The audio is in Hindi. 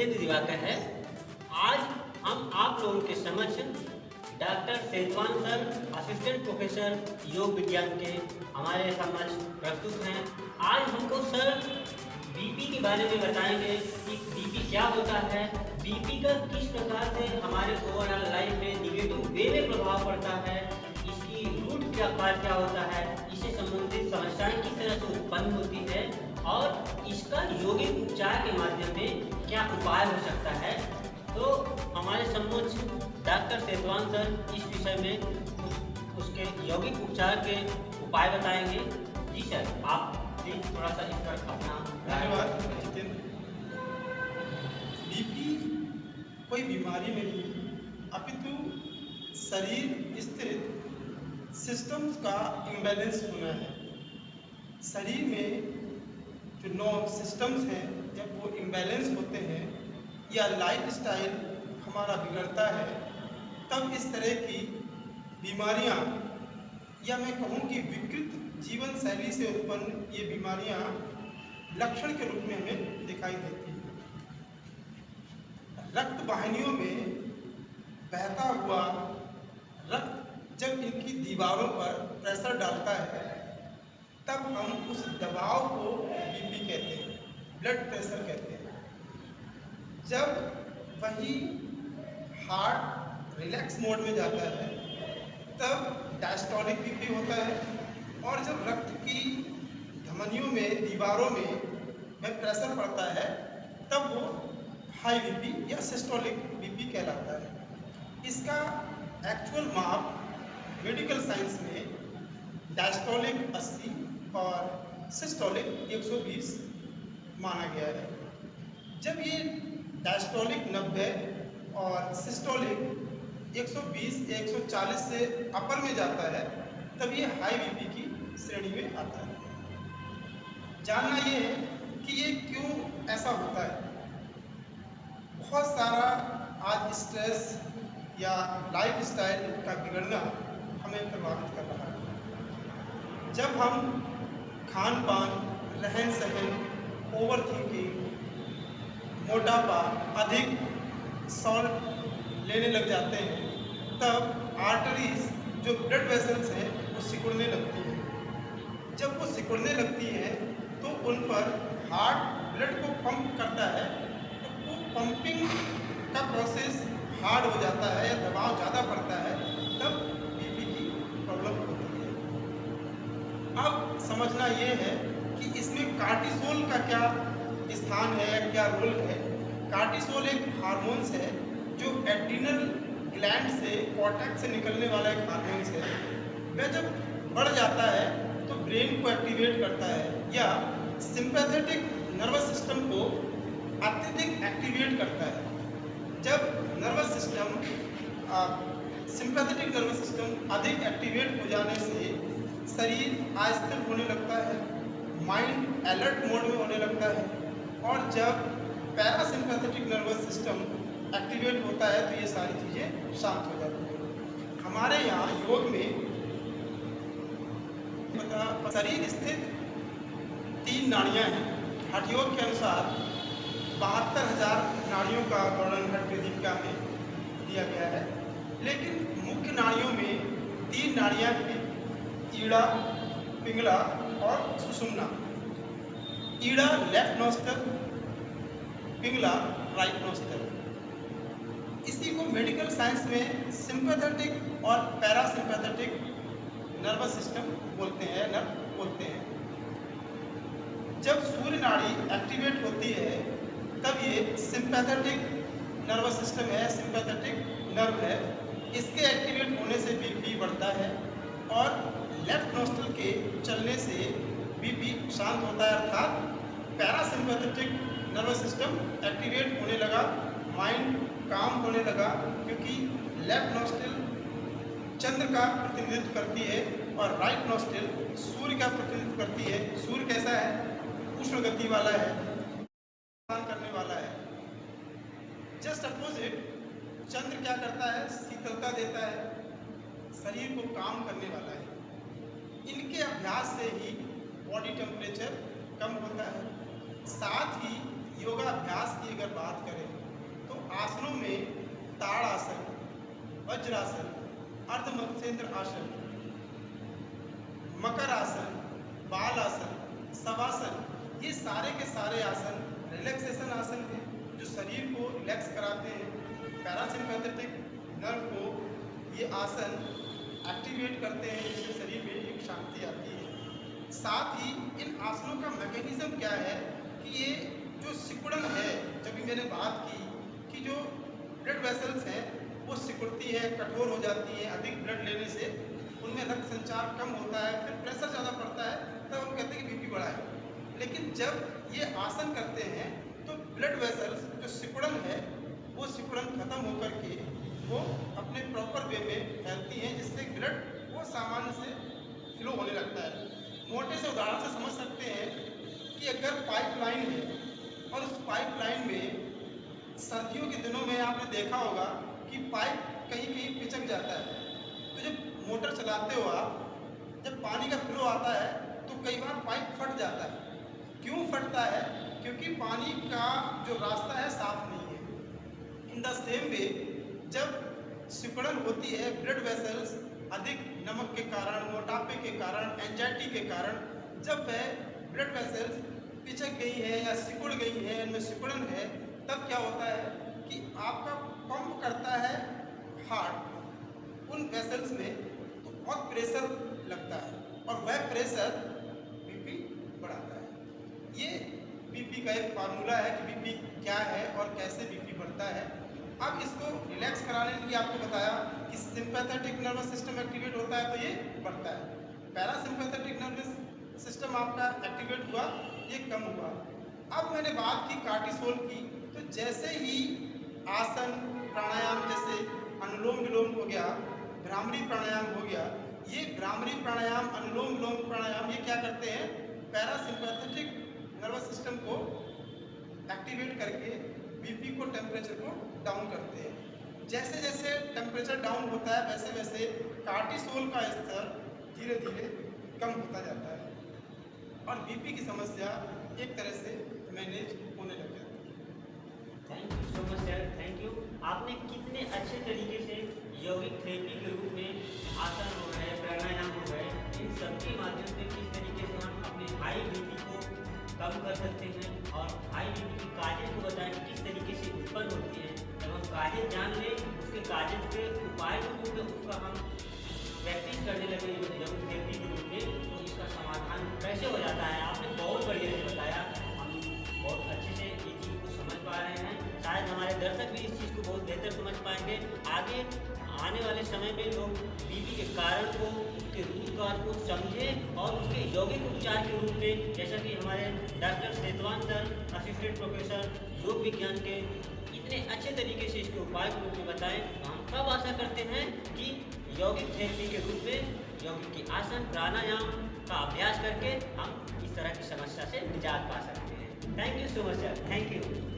नृपेंद्र दिवाकर है। आज हम आप लोगों के समक्ष डॉक्टर सेतवान सर, असिस्टेंट प्रोफेसर योग विज्ञान के हमारे समक्ष प्रस्तुत हैं। आज हमको सर बीपी के बारे में बताएंगे कि बीपी क्या होता है, बीपी का किस प्रकार से हमारे ओवरऑल लाइफ में निगेटिव वे में प्रभाव पड़ता है, इसकी रूट क्या होता है, इससे संबंधित समस्याएं किस तरह से उत्पन्न होती है और इसका यौगिक उपचार के माध्यम में क्या उपाय हो सकता है। तो हमारे समक्ष डॉक्टर सेतवान सर इस विषय में उसके यौगिक उपचार के उपाय बताएंगे। जी सर, आप प्लीज थोड़ा सा इस पर अपना। धन्यवाद जितेंद्र। बीपी कोई बीमारी नहीं अपितु शरीर स्थित सिस्टम्स का इम्बैलेंस होना है। शरीर में जो 9 सिस्टम्स हैं जब वो इम्बैलेंस होते हैं या लाइफस्टाइल हमारा बिगड़ता है तब इस तरह की बीमारियां या मैं कहूँ कि विकृत जीवन शैली से उत्पन्न ये बीमारियां लक्षण के रूप में हमें दिखाई देती हैं। रक्त वाहिनियों में बहता हुआ रक्त जब इनकी दीवारों पर प्रेशर डालता है तब हम उस दबाव को बीपी कहते हैं, ब्लड प्रेशर कहते हैं। जब वही हार्ट रिलैक्स मोड में जाता है तब डायस्टोलिक बीपी होता है और जब रक्त की धमनियों में दीवारों में प्रेशर पड़ता है तब वो हाई बीपी या सिस्टोलिक बीपी कहलाता है। इसका एक्चुअल माप मेडिकल साइंस में डायस्टोलिक 80 और सिस्टोलिक 120 माना गया है। जब ये डायस्टोलिक 90 और सिस्टोलिक 120 या 140 से अपर में जाता है तब ये हाई बीपी की श्रेणी में आता है। जानना ये है कि ये क्यों ऐसा होता है। बहुत सारा आज स्ट्रेस या लाइफस्टाइल का बिगड़ना हमें प्रभावित कर रहा है। जब हम खान पान, रहन सहन, ओवर थिंकिंग, मोटापा, अधिक सॉल्ट लेने लग जाते हैं तब आर्टरीज जो ब्लड वेसल्स हैं वो सिकुड़ने लगती हैं। जब वो सिकुड़ने लगती हैं तो उन पर हार्ट ब्लड को पंप करता है तो वो पंपिंग का प्रोसेस हार्ड हो जाता है या दबाव ज़्यादा पड़ता है तब बीपी की प्रॉब्लम होती है। अब समझना ये है कि इसमें कार्टिसोल का क्या स्थान है, क्या रोल है। कार्टिसोल एक हार्मोन्स है जो एड्रिनल ग्लैंड से, कॉर्टेक्स से निकलने वाला एक हार्मोन्स है। वह जब बढ़ जाता है तो ब्रेन को एक्टिवेट करता है या सिंपैथेटिक नर्वस सिस्टम को अत्यधिक एक्टिवेट करता है। जब nervous system sympathetic nervous system अधिक एक्टिवेट हो जाने से शरीर अस्थिर होने लगता है, माइंड अलर्ट मोड में होने लगता है और जब पैरासिम्पैथेटिक नर्वस सिस्टम एक्टिवेट होता है तो ये सारी चीज़ें शांत हो जाती हैं। हमारे यहाँ योग में शरीर स्थित 3 नाड़ियाँ हैं। हठ योग के अनुसार 72,000 नाड़ियों का वर्णन हठ प्रदीपिका में दिया गया है, लेकिन मुख्य नाड़ियों में 3 नाड़ियाँ हैं, ईड़ा, पिंगला और Sushumna. Ida left nostril, Pingala right nostril. इसी को मेडिकल साइंस में सिंपैथेटिक और पैरासिम्पैथेटिक नर्वस सिस्टम बोलते हैं, नर्व बोलते हैं। जब सूर्य नाड़ी एक्टिवेट होती है तब ये सिंपैथेटिक नर्वस सिस्टम है, सिंपैथेटिक नर्व है। इसके एक्टिवेट होने से बीपी बढ़ता है और लेफ्ट नोस्टल के चलने से बीपी शांत होता है, अर्थात पैरासिम्पैथेटिक नर्वस सिस्टम एक्टिवेट होने लगा, माइंड काम होने लगा, क्योंकि लेफ्ट नोस्टल चंद्र का प्रतिनिधित्व करती है और राइट नोस्टल सूर्य का प्रतिनिधित्व करती है। सूर्य कैसा है? उष्ण गति वाला है, करने वाला है। जस्ट अपोजिट चंद्र क्या करता है? शीतलता देता है, शरीर को काम करने वाला है। इनके अभ्यास से ही बॉडी टेम्परेचर कम होता है, साथ ही योगाभ्यास की अगर बात करें तो आसनों में ताड़ आसन, वज्रासन, अर्धमत्स्येंद्र आसन, मकर आसन, बाल आसन, शवासन, ये सारे के सारे आसन रिलैक्सेशन आसन हैं जो शरीर को रिलैक्स कराते हैं। पैरासिम्पैथेटिक नर्व को ये आसन एक्टिवेट करते हैं जिससे शरीर में एक शांति आती है। साथ ही इन आसनों का मैकेनिज्म क्या है कि ये जो सिकुड़न है, जब भी मैंने बात की कि जो ब्लड वेसल्स हैं वो सिकुड़ती है, कठोर हो जाती हैं, अधिक ब्लड लेने से उनमें रक्त संचार कम होता है, फिर प्रेशर ज़्यादा पड़ता है, तब हम कहते हैं कि बीपी बढ़ा है। लेकिन जब ये आसन करते हैं तो ब्लड वेसल्स जो सिकुड़न है वो सिकुड़न खत्म होकर के वो अपने प्रॉपर वे में फैलती हैं, जिससे ब्लड वो सामान्य से फ्लो होने लगता है। मोटे से उदाहरण से समझ सकते हैं कि अगर पाइपलाइन है और उस पाइपलाइन में सर्दियों के दिनों में आपने देखा होगा कि पाइप कहीं कहीं पिचक जाता है, तो जब मोटर चलाते हो आप, जब पानी का फ्लो आता है तो कई बार पाइप फट जाता है। क्यों फटता है? क्योंकि पानी का जो रास्ता है साफ नहीं है। इन द सेम वे जब सिकुड़न होती है, ब्लड वेसल्स अधिक नमक के कारण, मोटापे के कारण, एंजाइटी के कारण, जब वह ब्लड वेसल्स पिचक गई है या सिकुड़ गई है, इनमें सिकुड़न है, तब क्या होता है कि आपका पंप करता है हार्ट उन वेसल्स में, तो बहुत प्रेशर लगता है और वह प्रेशर बीपी बढ़ाता है। ये बीपी का एक फार्मूला है कि बीपी क्या है और कैसे बीपी बढ़ता है। अब इसको रिलैक्स कराने के लिए आपको बताया कि सिंपैथेटिक नर्वस सिस्टम एक्टिवेट होता है तो ये बढ़ता है। पैरासिम्पैथेटिक नर्वस सिस्टम आपका एक्टिवेट हुआ, ये कम हुआ। अब मैंने बात की कार्टिसोल की, तो जैसे ही आसन प्राणायाम, जैसे अनुलोम विलोम हो गया, भ्रामरी प्राणायाम हो गया, ये भ्रामरी प्राणायाम, अनुलोम विलोम प्राणायाम ये क्या करते हैं? पैरासिम्पैथेटिक नर्वस सिस्टम को एक्टिवेट करके बीपी को, टेम्परेचर को डाउन करते हैं। जैसे जैसे टेम्परेचर डाउन होता है वैसे वैसे कार्टिसोल का स्तर धीरे धीरे कम होता जाता है और बीपी की समस्या एक तरह से मैनेज होने लग जाती है। Thank you so much sir, thank you. आपने कितने अच्छे तरीके से यौगिक थेरेपी के रूप में आसन हो गए, प्राणायाम हो गए, इन सब के माध्यम से किस तरीके से हम अपने हाई बीपी को कम कर सकते हैं और हाई बीपी की काजेज को बताएं किस तरीके से उत्पन्न होती है। जब हम काजेज जान लें, उसके काजेज के उपाय के रूप में उसका हम प्रैक्टिस करने लगे यौगिक थेरेपी के रूप में, तो इसका समाधान कैसे हो जाता है आपने बहुत बढ़िया से बताया। हम बहुत अच्छे से ये चीज़ को समझ पा रहे हैं, शायद हमारे दर्शक भी इस चीज़ को बहुत बेहतर समझ पाएंगे। आगे आने वाले समय में लोग बीपी के कारण को, उसके रूट काज को समझें और उसके यौगिक उपचार के रूप में, जैसा कि हमारे डॉक्टर सेतवान सर असिस्टेंट प्रोफेसर योग विज्ञान के इतने अच्छे तरीके से इसके उपाय के रूप में बताएं, तो हम सब आशा करते हैं कि यौगिक थेरेपी के रूप में यौगिक की आसन प्राणायाम का अभ्यास करके हम इस तरह की समस्या से निजात पा सकते हैं। Thank you so much sir, thank you.